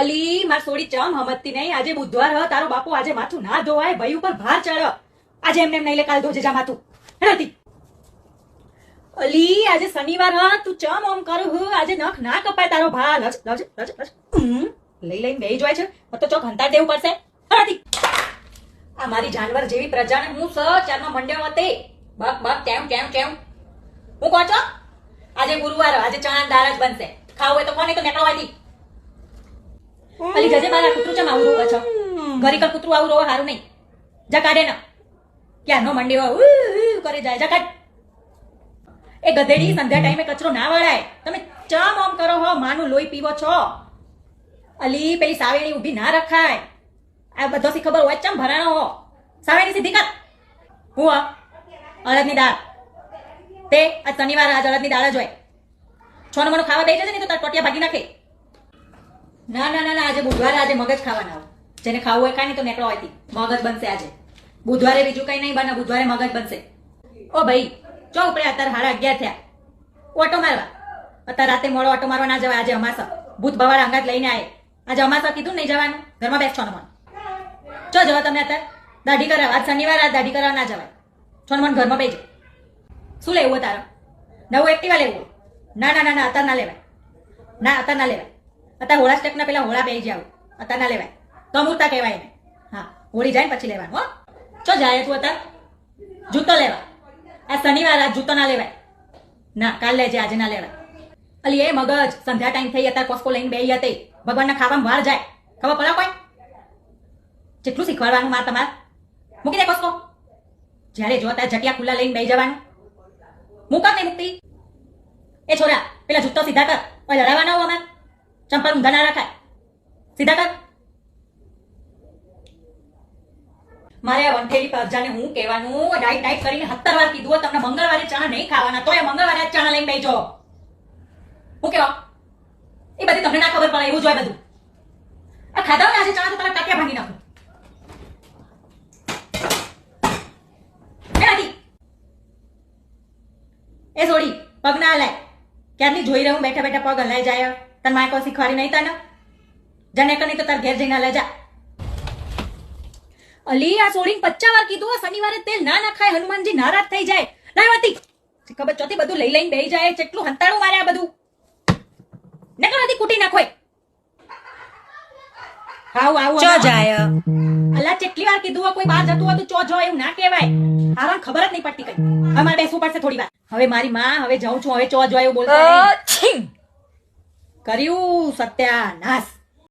અલી માર સોડી ચમ હમતતી નહીં. આજે બુધવાર હ, તારો બાપુ આજે માથું ના ધોવાય, ભાઈ ઉપર ભાર ચડ. આજે એમને એમ નહીં લે, કાલ ધોજે જા માથું. હેડતી અલી આજે શનિવાર હ, તું ચમ ઓમ કરું હું. આજે નખ ના કપાય તારો ભા. લજ લજ લજ લજ લઈ લઈને બેહી જોય છે. તો ચોક હંતાર દેવું પડશે. હેડતી આ મારી જાનવર જેવી પ્રજાને હું ચારમાં મંડ્યો હતી. બક બક કેમ કેમ કેમ હું કહો છો? આજે ગુરુવાર, આજે ચણા દાળ જ બનશે. ખાવું હોય તો કોને તો નીકળો વાથી. અલી જજે મારા કૂતરું ચમ આવું રોવે છો? ઘરીકર કૂતરું આવું રોવે હારું નહીં. જા કાઢે ને ક્યાંનો મંડ્યો કરે જાય. જા કાઢ. એ ગધેડી, સંધ્યા ટાઈમે કચરો ના વળાય. તમે ચમ ઓમ કરો હો, માનું લોહી પીવો છો. અલી પેલી સાવેણી ઊભી ના રખાય. આ બધો સી ખબર હોય ચમ ભરાણો હો. સાવેણી સીધી કર. હું અડદની દાળ તે આજ શનિવાર, આજ અડદની દાળ જ હોય. છોનો મનો ખાવા બેસી જશે ને તો તાર ટોટિયા ભાગી નાખે. ના ના ના ના, આજે બુધવારે, આજે મગજ ખાવાના હોય. જેને ખાવું હોય કાંઈ નહીં તો નીકળો હોય. મગજ બનશે આજે. બુધવારે બીજું કઈ નહીં બને, બુધવારે મગજ બનશે. ઓ ભાઈ ચો ઉપડે, અત્યારે 11:30 થયા. ઓટો મારવા અત્યારે રાતે મોડો ઓટો મારવા ના જવાય. આજે અમાસ ભૂત ભવાડ અંગાત લઈને આવે. આજે અમાસ કીધું નહીં જવાનું. ઘરમાં બેસ છો ને મન ચો જવા તમે અત્યારે દાઢી કરાવ. આજ શનિવાર, આજ દાઢી કરાવ ના જવાય. છો ને મન ઘરમાં બેજો. શું લેવું તારે? નવું એક્ટિવા લેવું? ના ના ના ના, અત્યારે ના લેવાય. ના અત્યારે ના લેવાય. અત્યારે હોળા સ્ટેપના પેલા હોળા બેસી જાવ. અત્યારે ના લેવાય. તો અમૂર્તા કહેવાય ને. હા, હોળી જાય ને પછી લેવાનું. હો ચો જાય તું અત્યારે? જૂતો લેવા. આ શનિવાર, આજ જૂતો ના લેવાય. ના કાલ લેજે, આજે ના લેવાય. અલી એ મગજ, સંધ્યા ટાઈમ થઈ, અત્યારે કોસ્કો લઈને બેહી હતી. ભગવાનના ખાવામાં વાર જાય. ખબર પડે કોઈ? જેટલું શીખવાડવાનું માર તમારે. મૂકી દે કોસ્કો. જ્યારે જો ત્યારે જટિયા ખુલ્લા લઈને બેહી જવાનું. મૂક જ નહીં મૂકતી. એ છોરા પેલા જૂતો સીધા કર. ઓય લડાવવાના હો અમાર. ચંપલ ઊંધા ના રાખાય. સીધા કર. મારે આ વંઠેલી પ્રજાને હું કહેવાનું, ડાઈટ ડાઈટ કરીને 17 વાર કીધું તમને મંગળવારે ચણા નહીં ખાવાના, તોય મંગળવારે ચણા લઈને બેસજો. હું કેવા એ બધી તમને ના ખબર પડે એવું જ હોય બધું. આ ખાધા ને આજે ચણા તો તારા ટાટિયા ભાંગી નાખું. એ સોડી પગ ના હલાય. ક્યારની જોઈ રહું બેઠા બેઠા પગ હલાય જાય. તને મારે કોઈ શીખવાડી નહીં તને? જાને કર નહીં તો તાર ઘેર જઈને હલાય જા. અલી આ સોડીને 50 વાર કીધું શનિવારે તેલ ના નાખાય, હનુમાનજી નારાજ થઈ જાય. લાવતી ખબર ચોથી બધું લઈ લઈને બેહી જાય. કેટલું હંતાળું મારે આ બધું. નકરાથી કૂટી નાખોય. આવ આવ ચો જાય. અલા કેટલી વાર કીધું કોઈ બહાર જતું હોય તો ચો જો એવું ના કહેવાય. આરામ ખબર જ નહીં પડતી કઈ. અમારે બેસવું પડશે થોડી વાર. હવે મારી માં, હવે જાઉં છું. હવે ચો જો એવું બોલતા નહીં. કર્યું સત્યાનાશ.